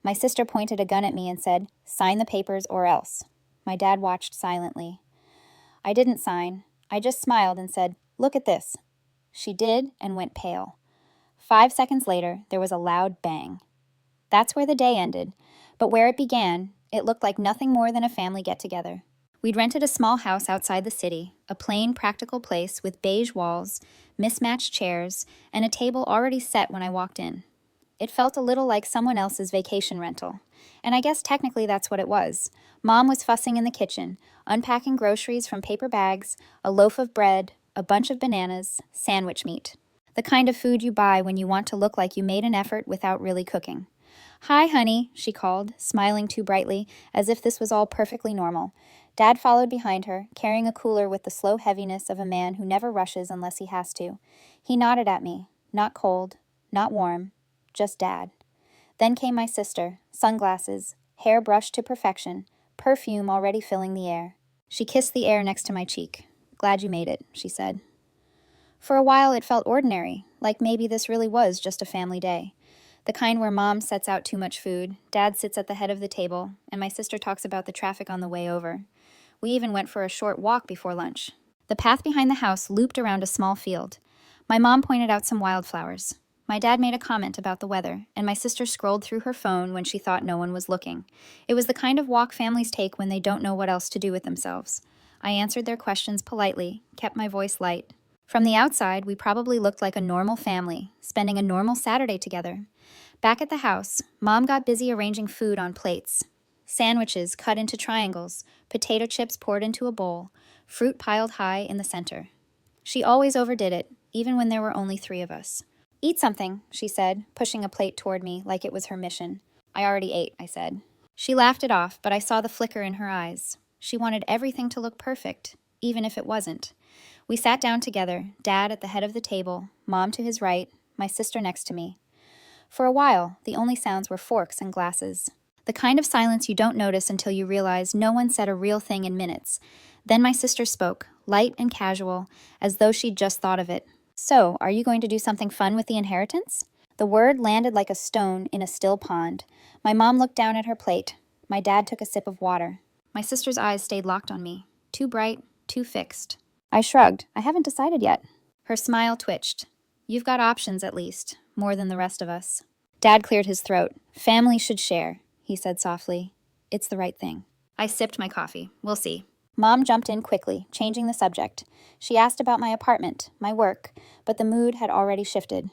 My sister pointed a gun at me and said, "Sign the papers or else." My dad watched silently. I didn't sign. I just smiled and said, "Look at this." She did and went pale. 5 seconds later, there was a loud bang. That's where the day ended, but where it began, it looked like nothing more than a family get-together. We'd rented a small house outside the city, a plain, practical place with beige walls, mismatched chairs, and a table already set when I walked in. It felt a little like someone else's vacation rental. And I guess technically that's what it was. Mom was fussing in the kitchen, unpacking groceries from paper bags, a loaf of bread, a bunch of bananas, sandwich meat. The kind of food you buy when you want to look like you made an effort without really cooking. "Hi, honey," she called, smiling too brightly, as if this was all perfectly normal. Dad followed behind her, carrying a cooler with the slow heaviness of a man who never rushes unless he has to. He nodded at me, not cold, not warm, just Dad. Then came my sister, sunglasses, hair brushed to perfection, perfume already filling the air. She kissed the air next to my cheek. "Glad you made it," she said. For a while it felt ordinary, like maybe this really was just a family day. The kind where Mom sets out too much food, Dad sits at the head of the table, and my sister talks about the traffic on the way over. We even went for a short walk before lunch. The path behind the house looped around a small field. My mom pointed out some wildflowers. My dad made a comment about the weather, and my sister scrolled through her phone when she thought no one was looking. It was the kind of walk families take when they don't know what else to do with themselves. I answered their questions politely, kept my voice light. From the outside, we probably looked like a normal family, spending a normal Saturday together. Back at the house, Mom got busy arranging food on plates. Sandwiches cut into triangles, potato chips poured into a bowl, fruit piled high in the center. She always overdid it, even when there were only 3 of us. "Eat something," she said, pushing a plate toward me like it was her mission. "I already ate," I said. She laughed it off, but I saw the flicker in her eyes. She wanted everything to look perfect, even if it wasn't. We sat down together, Dad at the head of the table, Mom to his right, my sister next to me. For a while, the only sounds were forks and glasses. The kind of silence you don't notice until you realize no one said a real thing in minutes. Then my sister spoke, light and casual, as though she'd just thought of it. "So, are you going to do something fun with the inheritance?" The word landed like a stone in a still pond. My mom looked down at her plate. My dad took a sip of water. My sister's eyes stayed locked on me. Too bright, too fixed. I shrugged. "I haven't decided yet." Her smile twitched. "You've got options, at least. More than the rest of us." Dad cleared his throat. "Family should share," he said softly. "It's the right thing." I sipped my coffee. "We'll see." Mom jumped in quickly, changing the subject. She asked about my apartment, my work, but the mood had already shifted.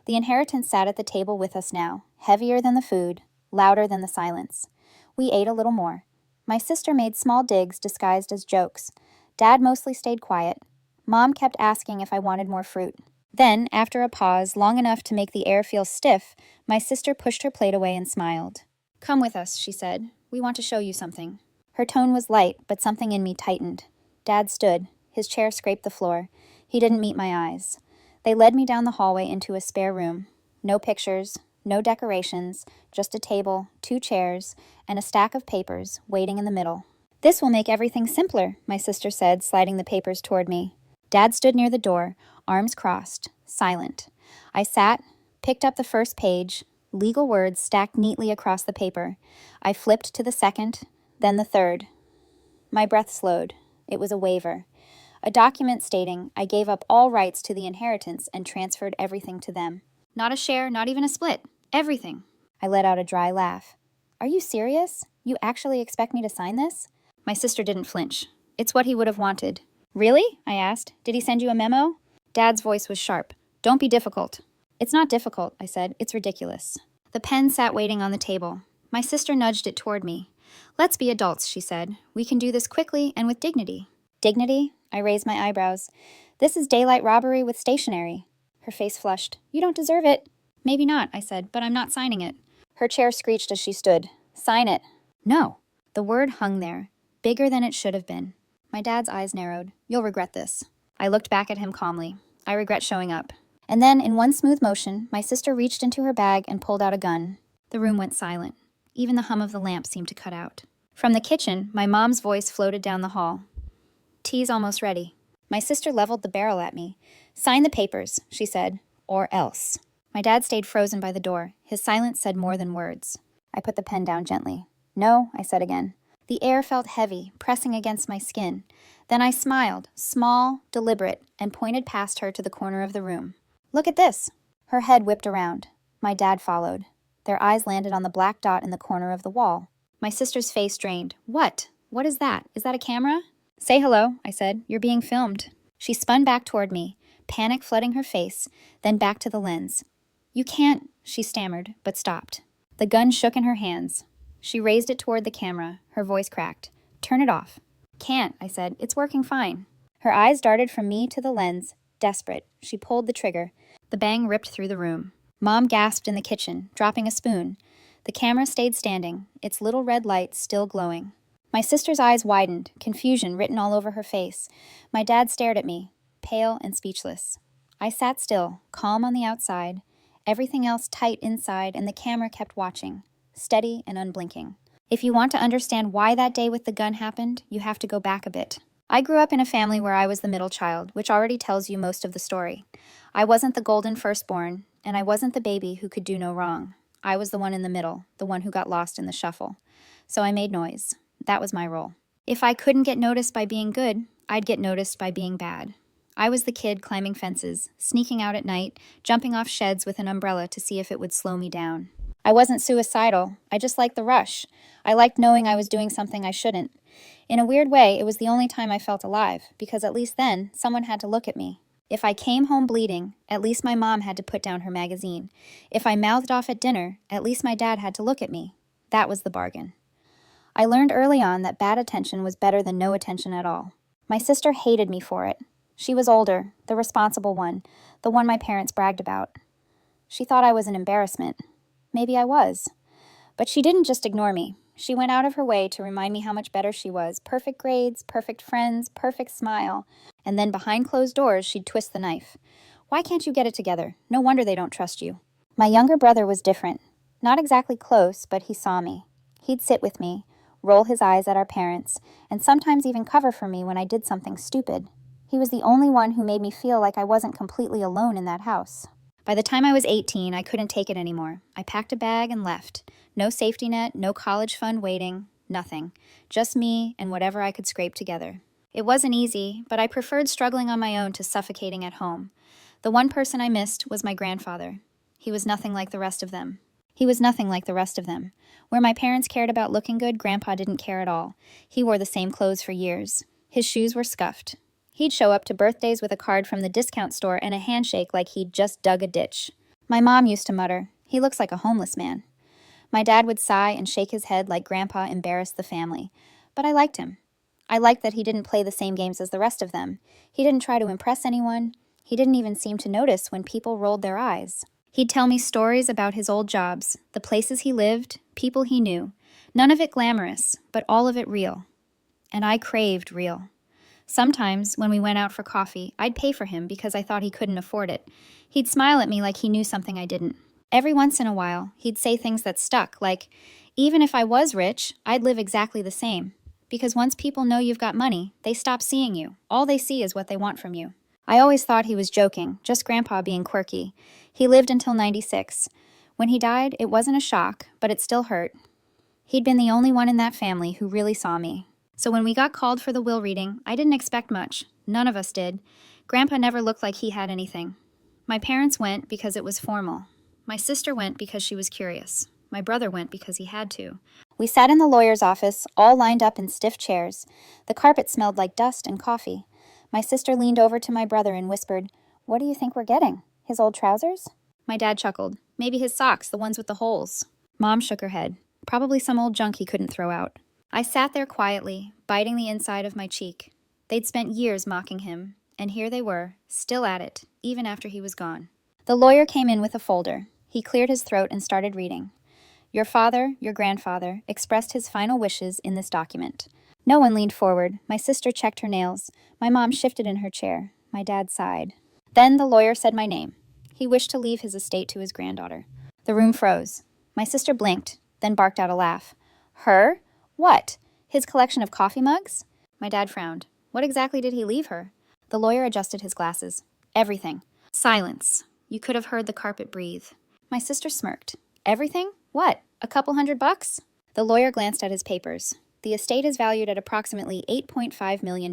The inheritance sat at the table with us now, heavier than the food, louder than the silence. We ate a little more. My sister made small digs disguised as jokes. Dad mostly stayed quiet. Mom kept asking if I wanted more fruit. Then, after a pause long enough to make the air feel stiff, my sister pushed her plate away and smiled. "Come with us," she said. "We want to show you something." Her tone was light, but something in me tightened. Dad stood. His chair scraped the floor. He didn't meet my eyes. They led me down the hallway into a spare room. No pictures, no decorations, just a table, 2 chairs, and a stack of papers waiting in the middle. "This will make everything simpler," my sister said, sliding the papers toward me. Dad stood near the door, arms crossed, silent. I sat, picked up the first page, legal words stacked neatly across the paper. I flipped to the second, then the third. My breath slowed. It was a waiver. A document stating I gave up all rights to the inheritance and transferred everything to them. Not a share, not even a split. Everything. I let out a dry laugh. "Are you serious? You actually expect me to sign this?" My sister didn't flinch. "It's what he would have wanted." "Really?" I asked. "Did he send you a memo?" Dad's voice was sharp. "Don't be difficult." "It's not difficult," I said. "It's ridiculous." The pen sat waiting on the table. My sister nudged it toward me. "Let's be adults," she said. "We can do this quickly and with dignity." "Dignity?" I raised my eyebrows. "This is daylight robbery with stationery." Her face flushed. "You don't deserve it." "Maybe not," I said, "but I'm not signing it." Her chair screeched as she stood. "Sign it." "No." The word hung there, bigger than it should have been. My dad's eyes narrowed. "You'll regret this." I looked back at him calmly. "I regret showing up." And then, in one smooth motion, my sister reached into her bag and pulled out a gun. The room went silent. Even the hum of the lamp seemed to cut out. From the kitchen, my mom's voice floated down the hall. "Tea's almost ready." My sister leveled the barrel at me. "Sign the papers," she said, "or else." My dad stayed frozen by the door. His silence said more than words. I put the pen down gently. No, I said again. The air felt heavy, pressing against my skin. Then I smiled, small, deliberate, and pointed past her to the corner of the room. Look at this. Her head whipped around. My dad followed. Their eyes landed on the black dot in the corner of the wall. My sister's face drained. What? What is that? Is that a camera? Say hello, I said. You're being filmed. She spun back toward me, panic flooding her face, then back to the lens. You can't, she stammered, but stopped. The gun shook in her hands. She raised it toward the camera. Her voice cracked. Turn it off. Can't, I said. It's working fine. Her eyes darted from me to the lens. Desperate, she pulled the trigger. The bang ripped through the room. Mom gasped in the kitchen, dropping a spoon. The camera stayed standing, its little red light still glowing. My sister's eyes widened, confusion written all over her face. My dad stared at me, pale and speechless. I sat still, calm on the outside, everything else tight inside, and the camera kept watching, steady and unblinking. If you want to understand why that day with the gun happened, you have to go back a bit. I grew up in a family where I was the middle child, which already tells you most of the story. I wasn't the golden firstborn, and I wasn't the baby who could do no wrong. I was the one in the middle, the one who got lost in the shuffle. So I made noise. That was my role. If I couldn't get noticed by being good, I'd get noticed by being bad. I was the kid climbing fences, sneaking out at night, jumping off sheds with an umbrella to see if it would slow me down. I wasn't suicidal. I just liked the rush. I liked knowing I was doing something I shouldn't. In a weird way, it was the only time I felt alive, because at least then, someone had to look at me. If I came home bleeding, at least my mom had to put down her magazine. If I mouthed off at dinner, at least my dad had to look at me. That was the bargain. I learned early on that bad attention was better than no attention at all. My sister hated me for it. She was older, the responsible one, the one my parents bragged about. She thought I was an embarrassment. Maybe I was. But she didn't just ignore me. She went out of her way to remind me how much better she was. Perfect grades, perfect friends, perfect smile. And then behind closed doors, she'd twist the knife. Why can't you get it together? No wonder they don't trust you. My younger brother was different. Not exactly close, but he saw me. He'd sit with me, roll his eyes at our parents, and sometimes even cover for me when I did something stupid. He was the only one who made me feel like I wasn't completely alone in that house. By the time I was 18, I couldn't take it anymore. I packed a bag and left. No safety net, no college fund waiting, nothing. Just me and whatever I could scrape together. It wasn't easy, but I preferred struggling on my own to suffocating at home. The one person I missed was my grandfather. He was nothing like the rest of them. Where my parents cared about looking good, Grandpa didn't care at all. He wore the same clothes for years. His shoes were scuffed. He'd show up to birthdays with a card from the discount store and a handshake like he'd just dug a ditch. My mom used to mutter, "He looks like a homeless man." My dad would sigh and shake his head like Grandpa embarrassed the family. But I liked him. I liked that he didn't play the same games as the rest of them. He didn't try to impress anyone. He didn't even seem to notice when people rolled their eyes. He'd tell me stories about his old jobs, the places he lived, people he knew. None of it glamorous, but all of it real. And I craved real. Sometimes, when we went out for coffee, I'd pay for him because I thought he couldn't afford it. He'd smile at me like he knew something I didn't. Every once in a while, he'd say things that stuck, like, even if I was rich, I'd live exactly the same. Because once people know you've got money, they stop seeing you. All they see is what they want from you. I always thought he was joking, just Grandpa being quirky. He lived until 96. When he died, it wasn't a shock, but it still hurt. He'd been the only one in that family who really saw me. So when we got called for the will reading, I didn't expect much. None of us did. Grandpa never looked like he had anything. My parents went because it was formal. My sister went because she was curious. My brother went because he had to. We sat in the lawyer's office, all lined up in stiff chairs. The carpet smelled like dust and coffee. My sister leaned over to my brother and whispered, "What do you think we're getting? His old trousers?" My dad chuckled. "Maybe his socks, the ones with the holes." Mom shook her head. "Probably some old junk he couldn't throw out." I sat there quietly, biting the inside of my cheek. They'd spent years mocking him, and here they were, still at it, even after he was gone. The lawyer came in with a folder. He cleared his throat and started reading. "Your father, your grandfather, expressed his final wishes in this document." No one leaned forward. My sister checked her nails. My mom shifted in her chair. My dad sighed. Then the lawyer said my name. He wished to leave his estate to his granddaughter. The room froze. My sister blinked, then barked out a laugh. "Her? What? His collection of coffee mugs?" My dad frowned. What exactly did he leave her? The lawyer adjusted his glasses. "Everything." Silence. You could have heard the carpet breathe. My sister smirked. "Everything? What? A couple $100? The lawyer glanced at his papers. The estate is valued at approximately $8.5 million.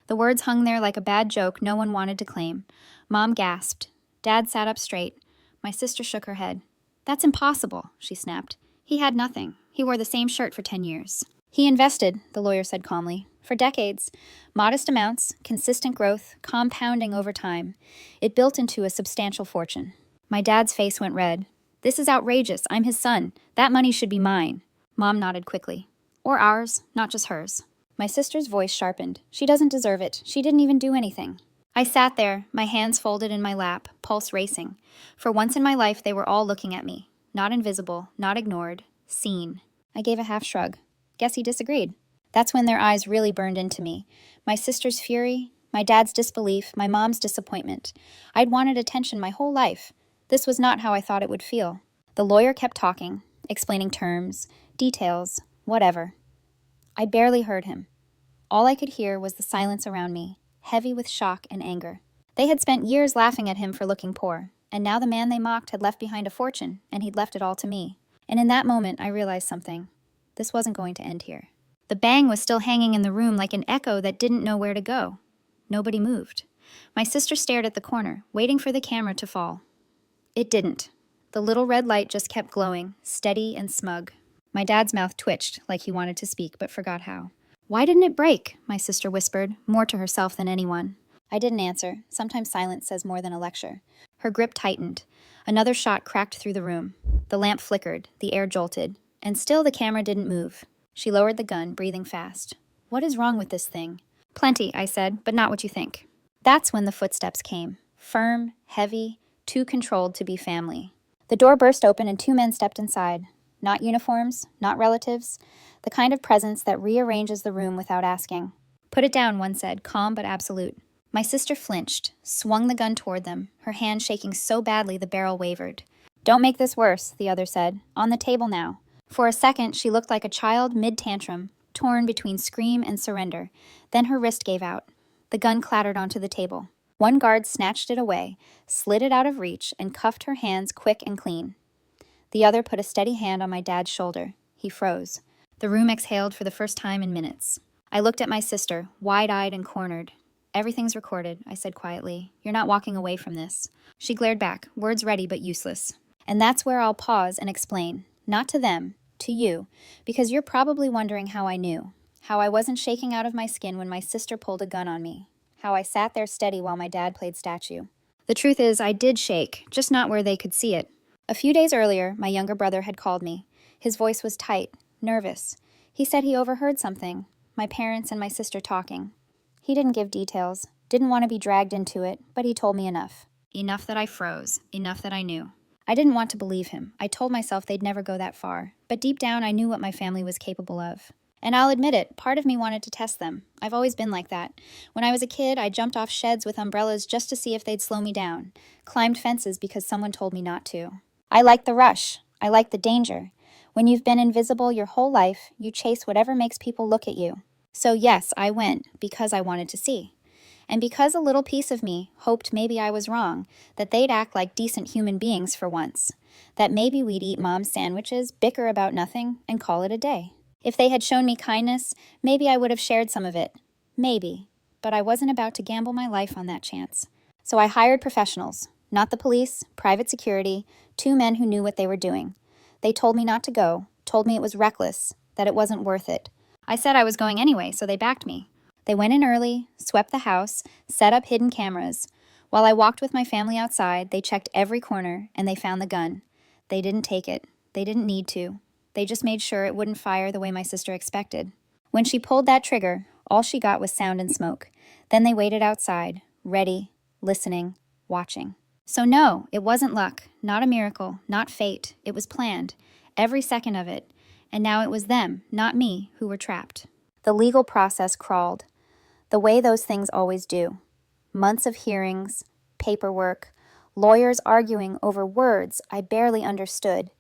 The words hung there like a bad joke no one wanted to claim. Mom gasped. Dad sat up straight. My sister shook her head. That's impossible, she snapped. He had nothing. He wore the same shirt for 10 years. He invested, the lawyer said calmly. For decades. Modest amounts, consistent growth, compounding over time. It built into a substantial fortune. My dad's face went red. This is outrageous. I'm his son. That money should be mine. Mom nodded quickly. Or ours, not just hers. My sister's voice sharpened. She doesn't deserve it. She didn't even do anything. I sat there, my hands folded in my lap, pulse racing. For once in my life, they were all looking at me. Not invisible, not ignored, seen. I gave a half shrug. Guess he disagreed. That's when their eyes really burned into me. My sister's fury, my dad's disbelief, my mom's disappointment. I'd wanted attention my whole life. This was not how I thought it would feel. The lawyer kept talking, explaining terms, details, whatever. I barely heard him. All I could hear was the silence around me, heavy with shock and anger. They had spent years laughing at him for looking poor, and now the man they mocked had left behind a fortune, and he'd left it all to me. And in that moment, I realized something. This wasn't going to end here. The bang was still hanging in the room like an echo that didn't know where to go. Nobody moved. My sister stared at the corner, waiting for the camera to fall. It didn't. The little red light just kept glowing, steady and smug. My dad's mouth twitched, like he wanted to speak, but forgot how. Why didn't it break? My sister whispered, more to herself than anyone. I didn't answer. Sometimes silence says more than a lecture. Her grip tightened. Another shot cracked through the room. The lamp flickered, the air jolted, and still the camera didn't move. She lowered the gun, breathing fast. What is wrong with this thing? Plenty, I said, but not what you think. That's when the footsteps came. Firm, heavy, too controlled to be family. The door burst open and two men stepped inside. Not uniforms, not relatives. The kind of presence that rearranges the room without asking. Put it down, one said, calm but absolute. My sister flinched, swung the gun toward them, her hand shaking so badly the barrel wavered. Don't make this worse, the other said. On the table now. For a second, she looked like a child mid-tantrum, torn between scream and surrender. Then her wrist gave out. The gun clattered onto the table. One guard snatched it away, slid it out of reach, and cuffed her hands quick and clean. The other put a steady hand on my dad's shoulder. He froze. The room exhaled for the first time in minutes. I looked at my sister, wide-eyed and cornered. Everything's recorded, I said quietly. You're not walking away from this. She glared back, words ready but useless. And that's where I'll pause and explain. Not to them, to you, because you're probably wondering how I knew. How I wasn't shaking out of my skin when my sister pulled a gun on me. How I sat there steady while my dad played statue. The truth is, I did shake, just not where they could see it. A few days earlier, my younger brother had called me. His voice was tight, nervous. He said he overheard something, my parents and my sister talking. He didn't give details, didn't want to be dragged into it, but he told me enough. Enough that I froze, enough that I knew. I didn't want to believe him. I told myself they'd never go that far. But deep down, I knew what my family was capable of. And I'll admit it, part of me wanted to test them. I've always been like that. When I was a kid, I jumped off sheds with umbrellas just to see if they'd slow me down. Climbed fences because someone told me not to. I like the rush. I like the danger. When you've been invisible your whole life, you chase whatever makes people look at you. So yes, I went, because I wanted to see. And because a little piece of me hoped maybe I was wrong, that they'd act like decent human beings for once. That maybe we'd eat Mom's sandwiches, bicker about nothing, and call it a day. If they had shown me kindness, maybe I would have shared some of it. Maybe. But I wasn't about to gamble my life on that chance. So I hired professionals. Not the police, private security, two men who knew what they were doing. They told me not to go, told me it was reckless, that it wasn't worth it. I said I was going anyway, so they backed me. They went in early, swept the house, set up hidden cameras. While I walked with my family outside, they checked every corner, and they found the gun. They didn't take it. They didn't need to. They just made sure it wouldn't fire the way my sister expected. When she pulled that trigger, all she got was sound and smoke. Then they waited outside, ready, listening, watching. So no, it wasn't luck, not a miracle, not fate. It was planned, every second of it. And now it was them, not me, who were trapped. The legal process crawled, the way those things always do. Months of hearings, paperwork, lawyers arguing over words I barely understood.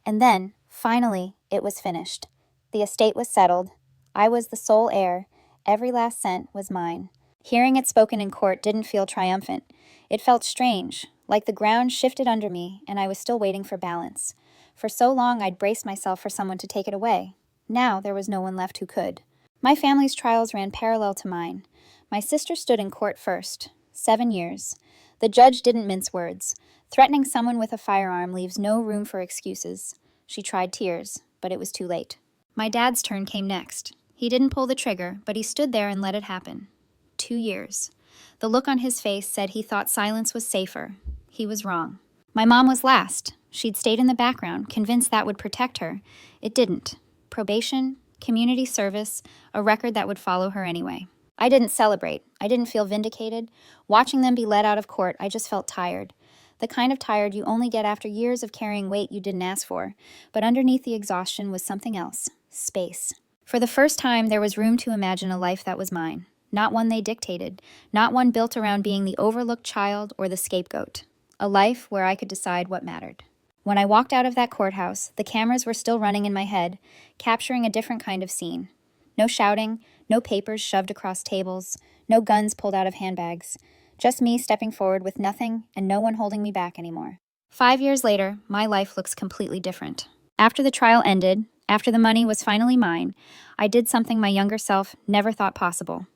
And then, finally, it was finished. The estate was settled. I was the sole heir. Every last cent was mine. Hearing it spoken in court didn't feel triumphant. It felt strange, like the ground shifted under me and I was still waiting for balance. For so long, I'd braced myself for someone to take it away. Now, there was no one left who could. My family's trials ran parallel to mine. My sister stood in court first. 7 years. The judge didn't mince words. Threatening someone with a firearm leaves no room for excuses. She tried tears, but it was too late. My dad's turn came next. He didn't pull the trigger, but he stood there and let it happen. 2 years. The look on his face said he thought silence was safer. He was wrong. My mom was last. She'd stayed in the background, convinced that would protect her. It didn't. Probation, community service, a record that would follow her anyway. I didn't celebrate. I didn't feel vindicated. Watching them be let out of court, I just felt tired. The kind of tired you only get after years of carrying weight you didn't ask for. But underneath the exhaustion was something else. Space. For the first time, there was room to imagine a life that was mine. Not one they dictated. Not one built around being the overlooked child or the scapegoat. A life where I could decide what mattered. When I walked out of that courthouse, the cameras were still running in my head, capturing a different kind of scene. No shouting, no papers shoved across tables, no guns pulled out of handbags. Just me stepping forward with nothing and no one holding me back anymore. 5 years later, my life looks completely different. After the trial ended, after the money was finally mine, I did something my younger self never thought possible.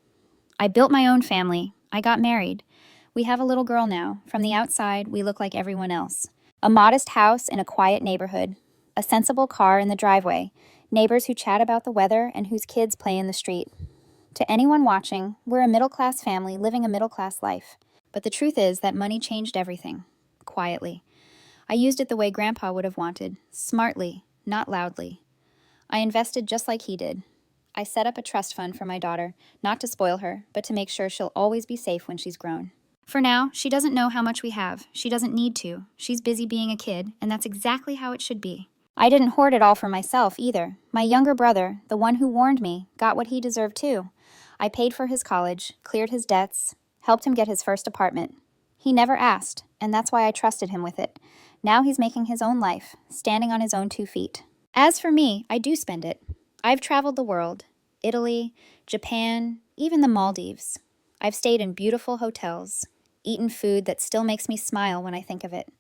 I built my own family. I got married. We have a little girl now. From the outside, we look like everyone else. A modest house in a quiet neighborhood. A sensible car in the driveway. Neighbors who chat about the weather and whose kids play in the street. To anyone watching, we're a middle-class family living a middle-class life. But the truth is that money changed everything. Quietly. I used it the way Grandpa would have wanted. Smartly, not loudly. I invested just like he did. I set up a trust fund for my daughter, not to spoil her, but to make sure she'll always be safe when she's grown. For now, she doesn't know how much we have. She doesn't need to. She's busy being a kid, and that's exactly how it should be. I didn't hoard it all for myself, either. My younger brother, the one who warned me, got what he deserved too. I paid for his college, cleared his debts, helped him get his first apartment. He never asked, and that's why I trusted him with it. Now he's making his own life, standing on his own 2 feet. As for me, I do spend it. I've traveled the world. Italy, Japan, even the Maldives. I've stayed in beautiful hotels, eaten food that still makes me smile when I think of it.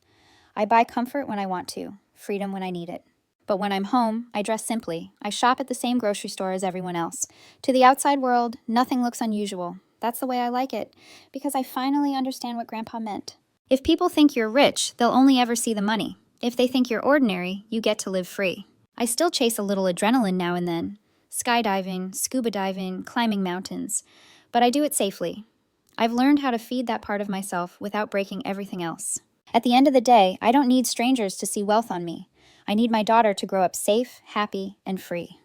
I buy comfort when I want to, freedom when I need it. But when I'm home, I dress simply. I shop at the same grocery store as everyone else. To the outside world, nothing looks unusual. That's the way I like it, because I finally understand what Grandpa meant. If people think you're rich, they'll only ever see the money. If they think you're ordinary, you get to live free. I still chase a little adrenaline now and then. Skydiving, scuba diving, climbing mountains. But I do it safely. I've learned how to feed that part of myself without breaking everything else. At the end of the day, I don't need strangers to see wealth on me. I need my daughter to grow up safe, happy, and free.